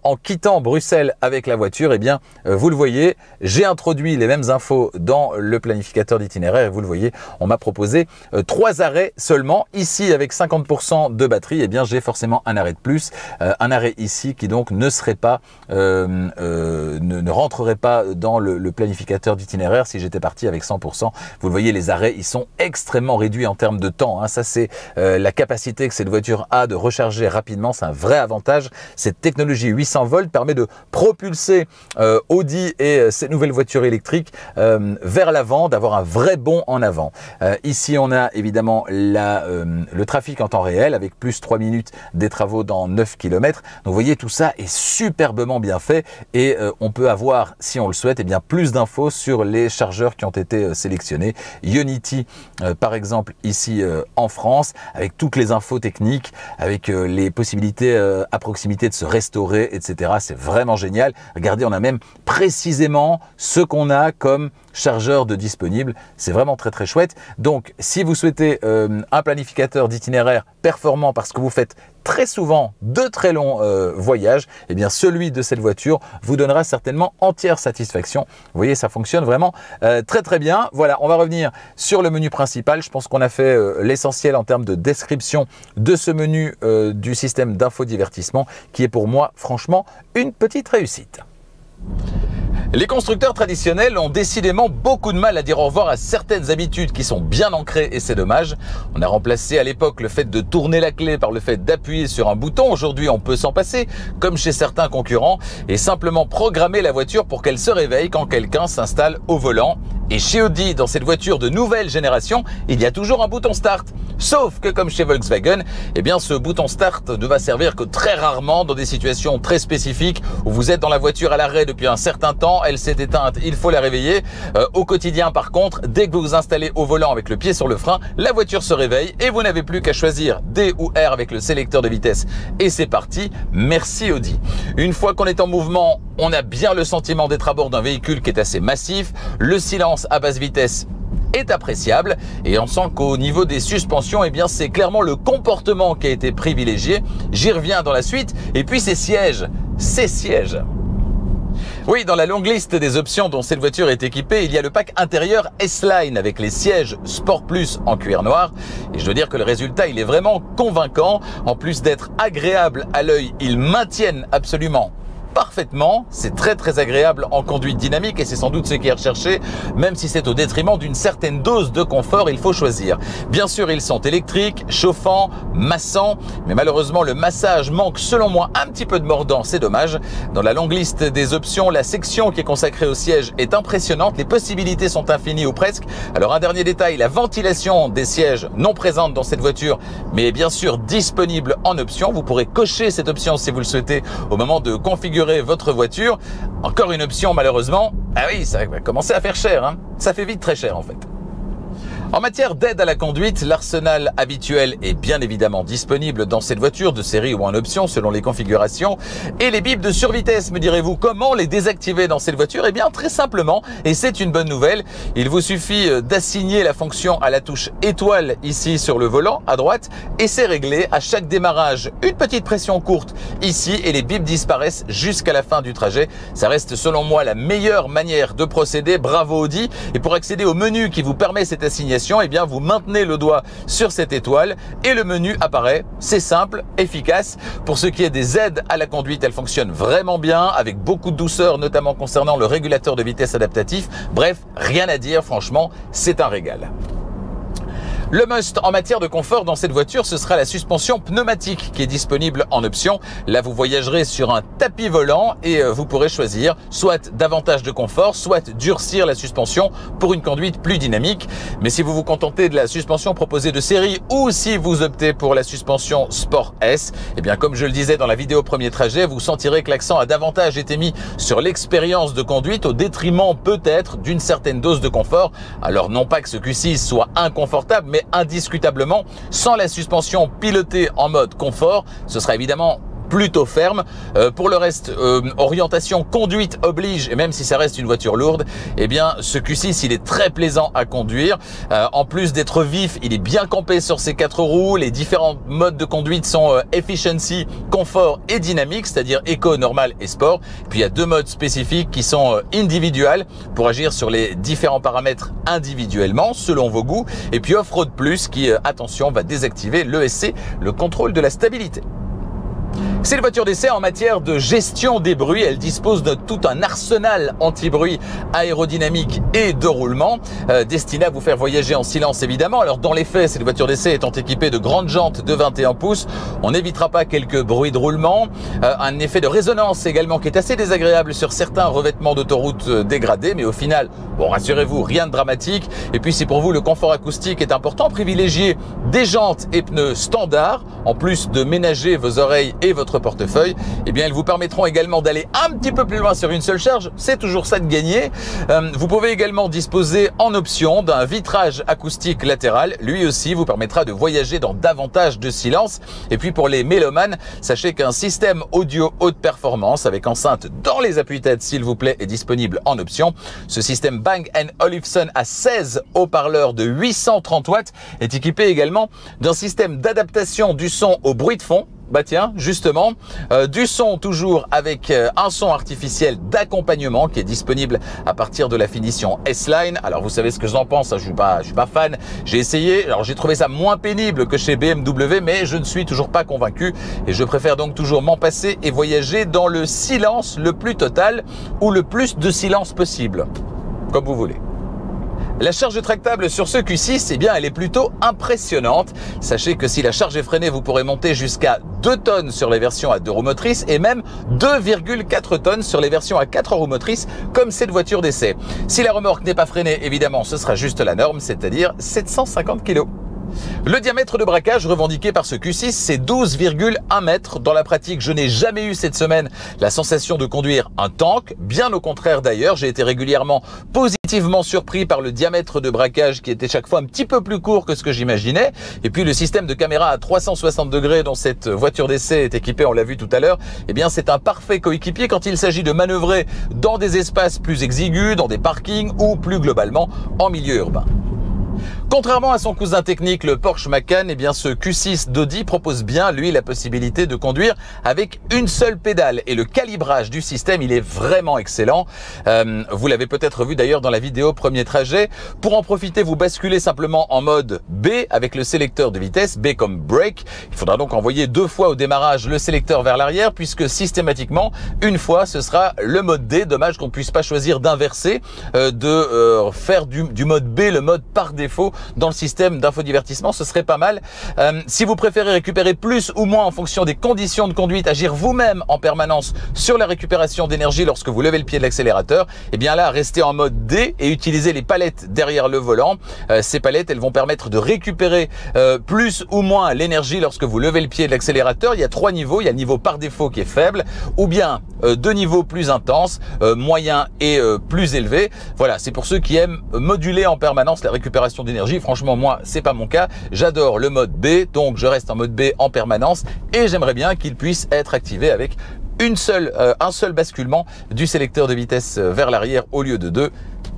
en quittant Bruxelles avec la voiture, eh bien, vous le voyez, j'ai introduit les mêmes infos dans le planificateur d'itinéraire et vous le voyez, on m'a proposé 3 arrêts seulement. Ici, avec 50% de batterie, eh bien, j'ai forcément un arrêt de plus, un arrêt ici ici qui donc ne serait pas, ne rentrerait pas dans le planificateur d'itinéraire si j'étais parti avec 100%. Vous le voyez, les arrêts, ils sont extrêmement réduits en termes de temps, hein. Ça, c'est la capacité que cette voiture a de recharger rapidement. C'est un vrai avantage. Cette technologie 800 volts permet de propulser Audi et ses nouvelles voitures électriques vers l'avant, d'avoir un vrai bond en avant. Ici, on a évidemment le trafic en temps réel avec plus 3 minutes des travaux dans 9 km. Donc, vous voyez, tout ça est superbement bien fait et on peut avoir, si on le souhaite, eh bien, plus d'infos sur les chargeurs qui ont été sélectionnés. Ionity, par exemple, ici en France, avec toutes les infos techniques, avec les possibilités à proximité de se restaurer, etc. C'est vraiment génial. Regardez, on a même précisément ce qu'on a comme chargeur de disponible. C'est vraiment très très chouette. Donc, si vous souhaitez un planificateur d'itinéraire performant parce que vous faites très souvent de très longs voyages, eh bien celui de cette voiture vous donnera certainement entière satisfaction. Vous voyez, ça fonctionne vraiment très très bien. Voilà, on va revenir sur le menu principal. Je pense qu'on a fait l'essentiel en termes de description de ce menu du système d'infodivertissement qui est pour moi franchement une petite réussite. Les constructeurs traditionnels ont décidément beaucoup de mal à dire au revoir à certaines habitudes qui sont bien ancrées et c'est dommage. On a remplacé à l'époque le fait de tourner la clé par le fait d'appuyer sur un bouton. Aujourd'hui, on peut s'en passer, comme chez certains concurrents, et simplement programmer la voiture pour qu'elle se réveille quand quelqu'un s'installe au volant. Et chez Audi, dans cette voiture de nouvelle génération, il y a toujours un bouton start. Sauf que comme chez Volkswagen, eh bien ce bouton start ne va servir que très rarement dans des situations très spécifiques où vous êtes dans la voiture à l'arrêt depuis un certain temps, elle s'est éteinte, il faut la réveiller. Au quotidien par contre, dès que vous vous installez au volant avec le pied sur le frein, la voiture se réveille et vous n'avez plus qu'à choisir D ou R avec le sélecteur de vitesse et c'est parti. Merci Audi. Une fois qu'on est en mouvement, on a bien le sentiment d'être à bord d'un véhicule qui est assez massif. Le silence à basse vitesse est appréciable et on sent qu'au niveau des suspensions, eh bien c'est clairement le comportement qui a été privilégié. J'y reviens dans la suite. Et puis ces sièges. Oui, dans la longue liste des options dont cette voiture est équipée, il y a le pack intérieur S-Line avec les sièges Sport Plus en cuir noir. Et je dois dire que le résultat, il est vraiment convaincant. En plus d'être agréable à l'œil, ils maintiennent absolument parfaitement. C'est très très agréable en conduite dynamique et c'est sans doute ce qui est recherché, même si c'est au détriment d'une certaine dose de confort, il faut choisir. Bien sûr, ils sont électriques, chauffants, massants, mais malheureusement le massage manque selon moi un petit peu de mordant, c'est dommage. Dans la longue liste des options, la section qui est consacrée au siège est impressionnante, les possibilités sont infinies ou presque. Alors un dernier détail, la ventilation des sièges non présente dans cette voiture, mais bien sûr disponible en option. Vous pourrez cocher cette option si vous le souhaitez au moment de configurer votre voiture. Encore une option malheureusement. Ah oui, ça va commencer à faire cher, hein. Ça fait vite très cher en fait. En matière d'aide à la conduite, l'arsenal habituel est bien évidemment disponible dans cette voiture de série ou en option selon les configurations. Et les bips de survitesse, me direz-vous, comment les désactiver dans cette voiture? Eh bien très simplement, et c'est une bonne nouvelle, il vous suffit d'assigner la fonction à la touche étoile ici sur le volant à droite et c'est réglé. À chaque démarrage, une petite pression courte ici et les bips disparaissent jusqu'à la fin du trajet. Ça reste selon moi la meilleure manière de procéder. Bravo Audi. Et pour accéder au menu qui vous permet cette assignation, eh bien vous maintenez le doigt sur cette étoile et le menu apparaît. C'est simple, efficace. Pour ce qui est des aides à la conduite, elles fonctionnent vraiment bien avec beaucoup de douceur, notamment concernant le régulateur de vitesse adaptatif. Bref, rien à dire, franchement, c'est un régal. Le must en matière de confort dans cette voiture, ce sera la suspension pneumatique qui est disponible en option. Là, vous voyagerez sur un tapis volant et vous pourrez choisir soit davantage de confort, soit durcir la suspension pour une conduite plus dynamique. Mais si vous vous contentez de la suspension proposée de série ou si vous optez pour la suspension Sport S, eh bien comme je le disais dans la vidéo premier trajet, vous sentirez que l'accent a davantage été mis sur l'expérience de conduite au détriment peut-être d'une certaine dose de confort. Alors non pas que ce Q6 soit inconfortable, mais indiscutablement, sans la suspension pilotée en mode confort, ce sera évidemment plutôt ferme. Pour le reste, orientation conduite oblige, et même si ça reste une voiture lourde, eh bien ce Q6 il est très plaisant à conduire. En plus d'être vif, il est bien campé sur ses 4 roues. Les différents modes de conduite sont efficiency, confort et dynamique, c'est-à-dire éco, normal et sport. Puis il y a 2 modes spécifiques qui sont individuels pour agir sur les différents paramètres individuellement selon vos goûts. Et puis Off-Road Plus qui, attention, va désactiver l'ESC, le contrôle de la stabilité. C'est une voiture d'essai en matière de gestion des bruits. Elle dispose de tout un arsenal anti-bruit aérodynamique et de roulement destiné à vous faire voyager en silence évidemment. Alors dans les faits, cette voiture d'essai étant équipée de grandes jantes de 21 pouces, on n'évitera pas quelques bruits de roulement, un effet de résonance également qui est assez désagréable sur certains revêtements d'autoroute dégradés, mais au final, bon, rassurez-vous, rien de dramatique. Et puis si pour vous le confort acoustique est important, privilégiez des jantes et pneus standards, en plus de ménager vos oreilles et votre portefeuille, eh bien, elles vous permettront également d'aller un petit peu plus loin sur une seule charge. C'est toujours ça de gagner. Vous pouvez également disposer en option d'un vitrage acoustique latéral. Lui aussi vous permettra de voyager dans davantage de silence. Et puis pour les mélomanes, sachez qu'un système audio haute performance avec enceinte dans les appuis-têtes, s'il vous plaît, est disponible en option. Ce système Bang & Olufsen à 16 haut-parleurs de 830 watts est équipé également d'un système d'adaptation du son au bruit de fond. Bah tiens, justement, du son toujours avec un son artificiel d'accompagnement qui est disponible à partir de la finition S-Line. Alors vous savez ce que j'en pense, hein, je suis pas fan. J'ai essayé, alors j'ai trouvé ça moins pénible que chez BMW, mais je ne suis toujours pas convaincu et je préfère donc toujours m'en passer et voyager dans le silence le plus total ou le plus de silence possible, comme vous voulez. La charge tractable sur ce Q6, eh bien, elle est plutôt impressionnante. Sachez que si la charge est freinée, vous pourrez monter jusqu'à 2 tonnes sur les versions à 2 roues motrices et même 2,4 tonnes sur les versions à 4 roues motrices comme cette voiture d'essai. Si la remorque n'est pas freinée, évidemment, ce sera juste la norme, c'est-à-dire 750 kg. Le diamètre de braquage revendiqué par ce Q6, c'est 12,1 mètres. Dans la pratique, je n'ai jamais eu cette semaine la sensation de conduire un tank. Bien au contraire d'ailleurs, j'ai été régulièrement positivement surpris par le diamètre de braquage qui était chaque fois un petit peu plus court que ce que j'imaginais. Et puis le système de caméra à 360 degrés dont cette voiture d'essai est équipée, on l'a vu tout à l'heure, eh bien c'est un parfait coéquipier quand il s'agit de manœuvrer dans des espaces plus exigus, dans des parkings ou plus globalement en milieu urbain. Contrairement à son cousin technique, le Porsche Macan, eh bien ce Q6 d'Audi propose bien, lui, la possibilité de conduire avec une seule pédale. Et le calibrage du système, il est vraiment excellent. Vous l'avez peut-être vu d'ailleurs dans la vidéo premier trajet. Pour en profiter, vous basculez simplement en mode B avec le sélecteur de vitesse, B comme brake. Il faudra donc envoyer 2 fois au démarrage le sélecteur vers l'arrière, puisque systématiquement, une fois, ce sera le mode D. Dommage qu'on ne puisse pas choisir d'inverser, faire du mode B le mode par défaut dans le système d'infodivertissement, ce serait pas mal. Si vous préférez récupérer plus ou moins en fonction des conditions de conduite, agir vous-même en permanence sur la récupération d'énergie lorsque vous levez le pied de l'accélérateur, eh bien là, restez en mode D et utilisez les palettes derrière le volant. Ces palettes, elles vont permettre de récupérer plus ou moins l'énergie lorsque vous levez le pied de l'accélérateur. Il y a 3 niveaux. Il y a le niveau par défaut qui est faible, ou bien 2 niveaux plus intenses, moyen et plus élevé. Voilà, c'est pour ceux qui aiment moduler en permanence la récupération d'énergie. Franchement, moi, c'est pas mon cas. J'adore le mode B, donc je reste en mode B en permanence et j'aimerais bien qu'il puisse être activé avec un seul basculement du sélecteur de vitesse vers l'arrière au lieu de 2.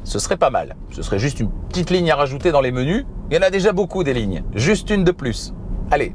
Ce serait pas mal. Ce serait juste une petite ligne à rajouter dans les menus. Il y en a déjà beaucoup des lignes. Juste une de plus. Allez.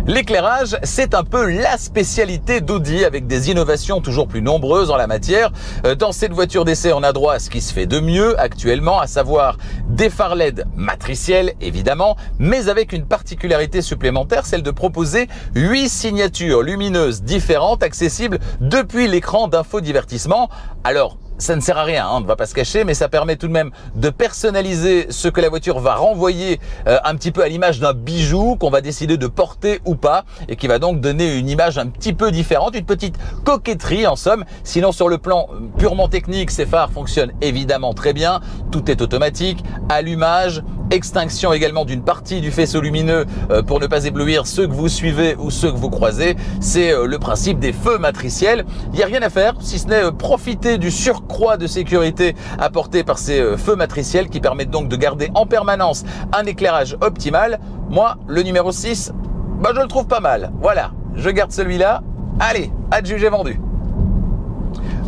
L'éclairage, c'est un peu la spécialité d'Audi avec des innovations toujours plus nombreuses en la matière. Dans cette voiture d'essai, on a droit à ce qui se fait de mieux actuellement, à savoir des phares LED matriciels évidemment, mais avec une particularité supplémentaire, celle de proposer 8 signatures lumineuses différentes accessibles depuis l'écran d'infodivertissement. Alors, ça ne sert à rien, on ne va pas se cacher, mais ça permet tout de même de personnaliser ce que la voiture va renvoyer un petit peu à l'image d'un bijou qu'on va décider de porter ou pas et qui va donc donner une image un petit peu différente, une petite coquetterie en somme. Sinon, sur le plan purement technique, ces phares fonctionnent évidemment très bien. Tout est automatique, allumage, extinction également d'une partie du faisceau lumineux pour ne pas éblouir ceux que vous suivez ou ceux que vous croisez. C'est le principe des feux matriciels. Il n'y a rien à faire si ce n'est profiter du surcroît de sécurité apporté par ces feux matriciels qui permettent donc de garder en permanence un éclairage optimal. Moi, le numéro 6, bah, je le trouve pas mal. Voilà, je garde celui-là. Allez, adjugé vendu.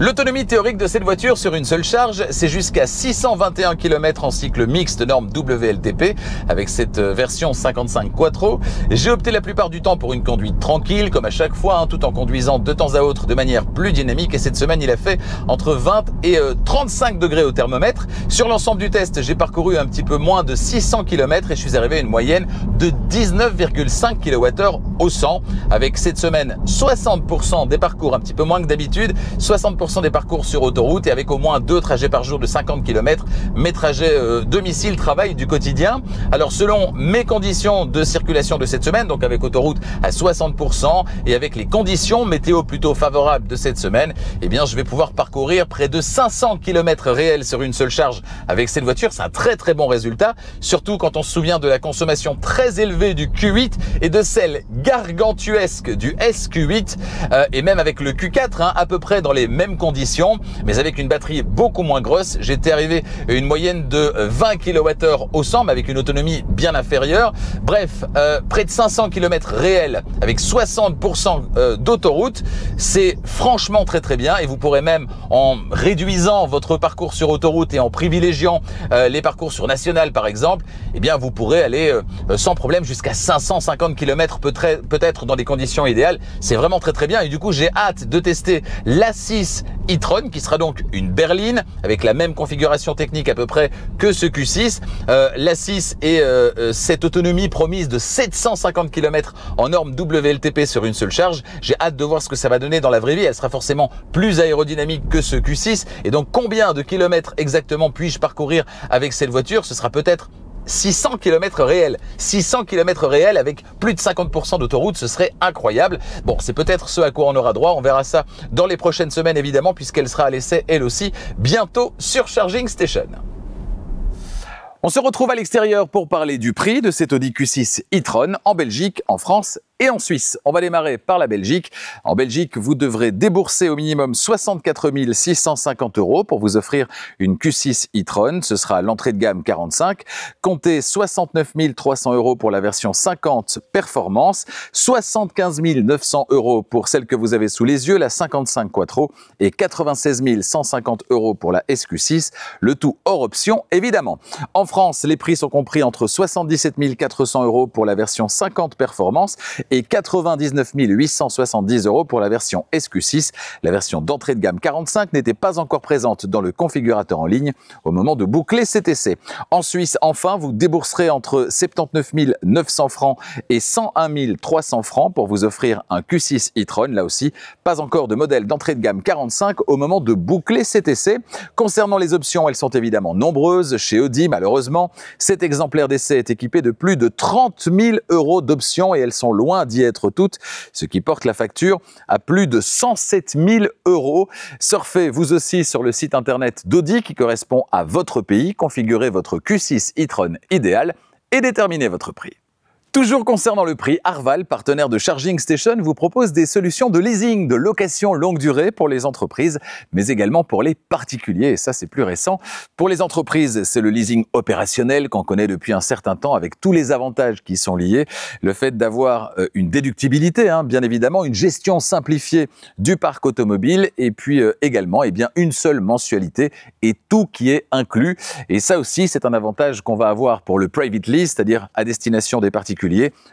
L'autonomie théorique de cette voiture sur une seule charge, c'est jusqu'à 621 km en cycle mixte norme WLTP avec cette version 55 Quattro. J'ai opté la plupart du temps pour une conduite tranquille, comme à chaque fois, tout en conduisant de temps à autre de manière plus dynamique. Et cette semaine, il a fait entre 20 et 35 degrés au thermomètre. Sur l'ensemble du test, j'ai parcouru un petit peu moins de 600 km et je suis arrivé à une moyenne de 19,5 kWh au 100. Avec cette semaine, 60% des parcours, un petit peu moins que d'habitude, 60% des parcours sur autoroute et avec au moins 2 trajets par jour de 50 km, mes trajets domicile-travail du quotidien. Alors selon mes conditions de circulation de cette semaine, donc avec autoroute à 60% et avec les conditions météo plutôt favorables de cette semaine, eh bien je vais pouvoir parcourir près de 500 km réels sur une seule charge avec cette voiture. C'est un très bon résultat, surtout quand on se souvient de la consommation très élevée du Q8 et de celle gargantuesque du SQ8 et même avec le Q4 à peu près dans les mêmes conditions, mais avec une batterie beaucoup moins grosse. J'étais arrivé à une moyenne de 20 kWh au 100, mais avec une autonomie bien inférieure. Bref, près de 500 km réels avec 60% d'autoroute, c'est franchement très bien. Et vous pourrez même, en réduisant votre parcours sur autoroute et en privilégiant les parcours sur national par exemple, eh bien vous pourrez aller sans problème jusqu'à 550 km peut-être dans des conditions idéales. C'est vraiment très bien. Et du coup, j'ai hâte de tester l'A6 e-tron, qui sera donc une berline avec la même configuration technique à peu près que ce Q6. L'A6 et cette autonomie promise de 750 km en norme WLTP sur une seule charge. J'ai hâte de voir ce que ça va donner dans la vraie vie. Elle sera forcément plus aérodynamique que ce Q6. Et donc, combien de kilomètres exactement puis-je parcourir avec cette voiture? Ce sera peut-être 600 km réels. 600 km réels avec plus de 50% d'autoroute, ce serait incroyable. Bon, c'est peut-être ce à quoi on aura droit. On verra ça dans les prochaines semaines, évidemment, puisqu'elle sera à l'essai, elle aussi, bientôt sur Charging Station. On se retrouve à l'extérieur pour parler du prix de cet Audi Q6 e-tron en Belgique, en France et en Suisse. On va démarrer par la Belgique. En Belgique, vous devrez débourser au minimum 64 650 € pour vous offrir une Q6 e-tron. Ce sera l'entrée de gamme 45. Comptez 69 300 € pour la version 50 Performance, 75 900 € pour celle que vous avez sous les yeux, la 55 Quattro, et 96 150 € pour la SQ6, le tout hors option évidemment. En France, les prix sont compris entre 77 400 € pour la version 50 Performance et 99 870 € pour la version SQ6. La version d'entrée de gamme 45 n'était pas encore présente dans le configurateur en ligne au moment de boucler cet essai. En Suisse, enfin, vous débourserez entre 79 900 francs et 101 300 francs pour vous offrir un Q6 e-tron. Là aussi, pas encore de modèle d'entrée de gamme 45 au moment de boucler cet essai. Concernant les options, elles sont évidemment nombreuses. Chez Audi, malheureusement, cet exemplaire d'essai est équipé de plus de 30 000 € d'options et elles sont loin d'y être toutes, ce qui porte la facture à plus de 107 000 €. Surfez vous aussi sur le site internet d'Audi qui correspond à votre pays, configurez votre Q6 e-tron idéal et déterminez votre prix. Toujours concernant le prix, Arval, partenaire de Charging Station, vous propose des solutions de leasing, de location longue durée pour les entreprises, mais également pour les particuliers. Et ça, c'est plus récent. Pour les entreprises, c'est le leasing opérationnel qu'on connaît depuis un certain temps avec tous les avantages qui sont liés. Le fait d'avoir une déductibilité, bien évidemment, une gestion simplifiée du parc automobile et puis également une seule mensualité et tout qui est inclus. Et ça aussi, c'est un avantage qu'on va avoir pour le private lease, c'est-à-dire à destination des particuliers.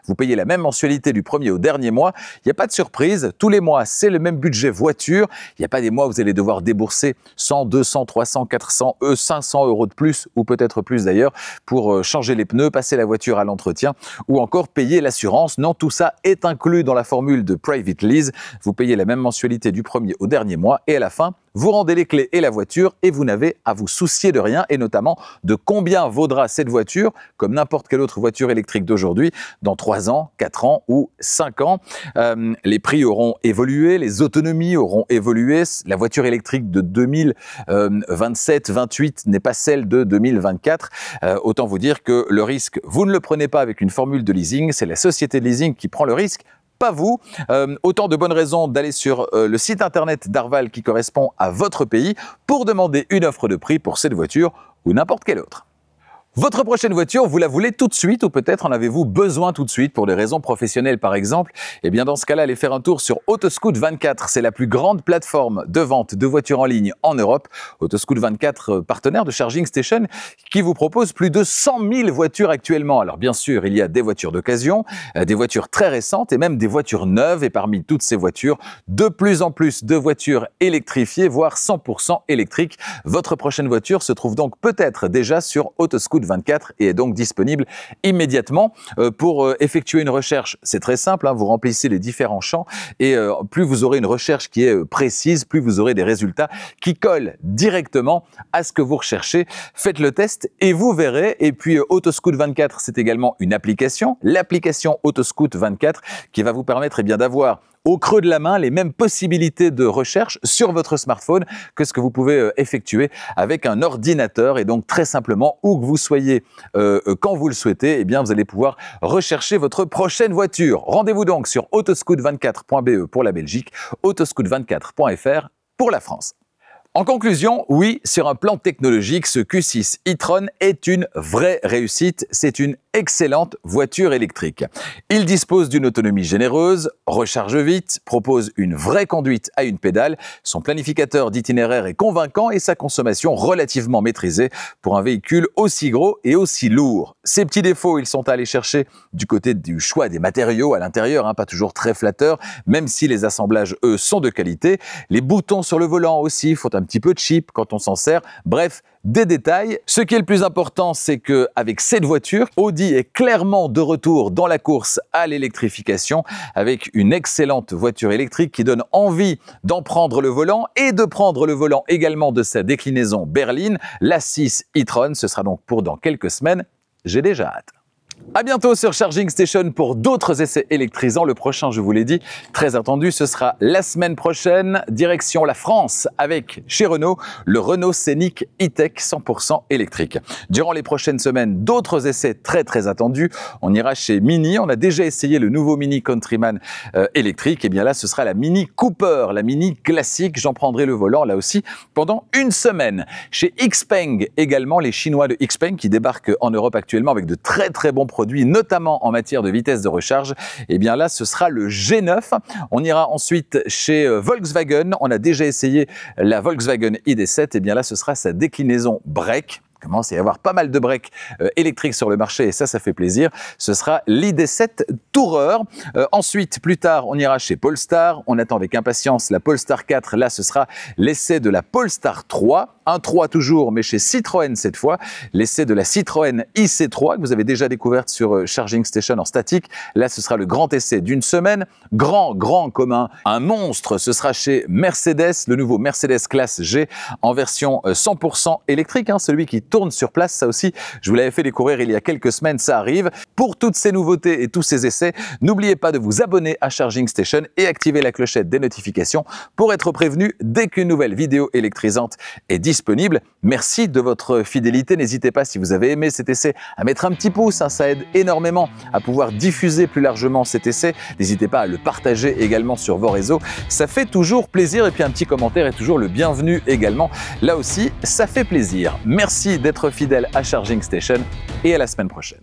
Vous payez la même mensualité du premier au dernier mois. Il n'y a pas de surprise. Tous les mois, c'est le même budget voiture. Il n'y a pas des mois où vous allez devoir débourser 100, 200, 300, 400, 500 € de plus, ou peut-être plus d'ailleurs, pour changer les pneus, passer la voiture à l'entretien ou encore payer l'assurance. Non, tout ça est inclus dans la formule de private lease. Vous payez la même mensualité du premier au dernier mois et à la fin, vous rendez les clés et la voiture et vous n'avez à vous soucier de rien et notamment de combien vaudra cette voiture, comme n'importe quelle autre voiture électrique d'aujourd'hui, dans 3 ans, 4 ans ou 5 ans. Les prix auront évolué, les autonomies auront évolué. La voiture électrique de 2027-28 n'est pas celle de 2024. Autant vous dire que le risque, vous ne le prenez pas avec une formule de leasing, c'est la société de leasing qui prend le risque, pas vous. Autant de bonnes raisons d'aller sur le site internet d'Arval qui correspond à votre pays pour demander une offre de prix pour cette voiture ou n'importe quelle autre. Votre prochaine voiture, vous la voulez tout de suite ou peut-être en avez-vous besoin tout de suite pour des raisons professionnelles par exemple? Eh bien dans ce cas-là, allez faire un tour sur Autoscout24. C'est la plus grande plateforme de vente de voitures en ligne en Europe. Autoscout24, partenaire de Charging Station, qui vous propose plus de 100 000 voitures actuellement. Alors bien sûr, il y a des voitures d'occasion, des voitures très récentes et même des voitures neuves. Et parmi toutes ces voitures, de plus en plus de voitures électrifiées, voire 100% électriques. Votre prochaine voiture se trouve donc peut-être déjà sur Autoscout24 et est donc disponible immédiatement. Pour effectuer une recherche, c'est très simple, vous remplissez les différents champs et plus vous aurez une recherche qui est précise, plus vous aurez des résultats qui collent directement à ce que vous recherchez. Faites le test et vous verrez. Et puis Autoscout24, c'est également une application, l'application Autoscout24 qui va vous permettre d'avoir au creux de la main les mêmes possibilités de recherche sur votre smartphone que ce que vous pouvez effectuer avec un ordinateur. Et donc très simplement, où que vous soyez, quand vous le souhaitez, vous allez pouvoir rechercher votre prochaine voiture. Rendez-vous donc sur autoscout24.be pour la Belgique, autoscout24.fr pour la France. En conclusion, oui, sur un plan technologique, ce Q6 e-tron est une vraie réussite. C'est une excellente voiture électrique. Il dispose d'une autonomie généreuse, recharge vite, propose une vraie conduite à une pédale. Son planificateur d'itinéraire est convaincant et sa consommation relativement maîtrisée pour un véhicule aussi gros et aussi lourd. Ses petits défauts, ils sont à aller chercher du côté du choix des matériaux à l'intérieur, pas toujours très flatteur, même si les assemblages, eux, sont de qualité. Les boutons sur le volant aussi font un petit peu cheap quand on s'en sert. Bref, des détails. Ce qui est le plus important, c'est qu'avec cette voiture, Audi est clairement de retour dans la course à l'électrification avec une excellente voiture électrique qui donne envie d'en prendre le volant et de prendre le volant également de sa déclinaison berline, la 6 e-tron. Ce sera donc pour dans quelques semaines. J'ai déjà hâte. À bientôt sur Charging Station pour d'autres essais électrisants. Le prochain, je vous l'ai dit, très attendu, ce sera la semaine prochaine, direction la France avec chez Renault, le Renault Scénic E-Tech 100% électrique. Durant les prochaines semaines, d'autres essais très attendus. On ira chez Mini, on a déjà essayé le nouveau Mini Countryman électrique. Et bien là, ce sera la Mini Cooper, la Mini classique. J'en prendrai le volant là aussi pendant une semaine. Chez Xpeng également, les Chinois de Xpeng qui débarquent en Europe actuellement avec de très bons produits, notamment en matière de vitesse de recharge. Et bien là, ce sera le G9. On ira ensuite chez Volkswagen. On a déjà essayé la Volkswagen ID.7. Et bien là, ce sera sa déclinaison break. Il commence à y avoir pas mal de breaks électriques sur le marché et ça fait plaisir. Ce sera l'ID7 Tourer. Ensuite, plus tard, on ira chez Polestar. On attend avec impatience la Polestar 4. Là, ce sera l'essai de la Polestar 3. Un 3 toujours, mais chez Citroën cette fois. L'essai de la Citroën IC3 que vous avez déjà découverte sur Charging Station en statique. Là, ce sera le grand essai d'une semaine. Grand commun, un monstre. Ce sera chez Mercedes, le nouveau Mercedes Classe G en version 100% électrique. Celui qui tourne sur place, ça aussi, je vous l'avais fait découvrir il y a quelques semaines, ça arrive. Pour toutes ces nouveautés et tous ces essais, n'oubliez pas de vous abonner à Charging Station et activer la clochette des notifications pour être prévenu dès qu'une nouvelle vidéo électrisante est disponible. Merci de votre fidélité. N'hésitez pas, si vous avez aimé cet essai, à mettre un petit pouce. Ça aide énormément à pouvoir diffuser plus largement cet essai. N'hésitez pas à le partager également sur vos réseaux. Ça fait toujours plaisir. Et puis un petit commentaire est toujours le bienvenu également. Là aussi, ça fait plaisir. Merci d'être fidèle à Charging Station et à la semaine prochaine.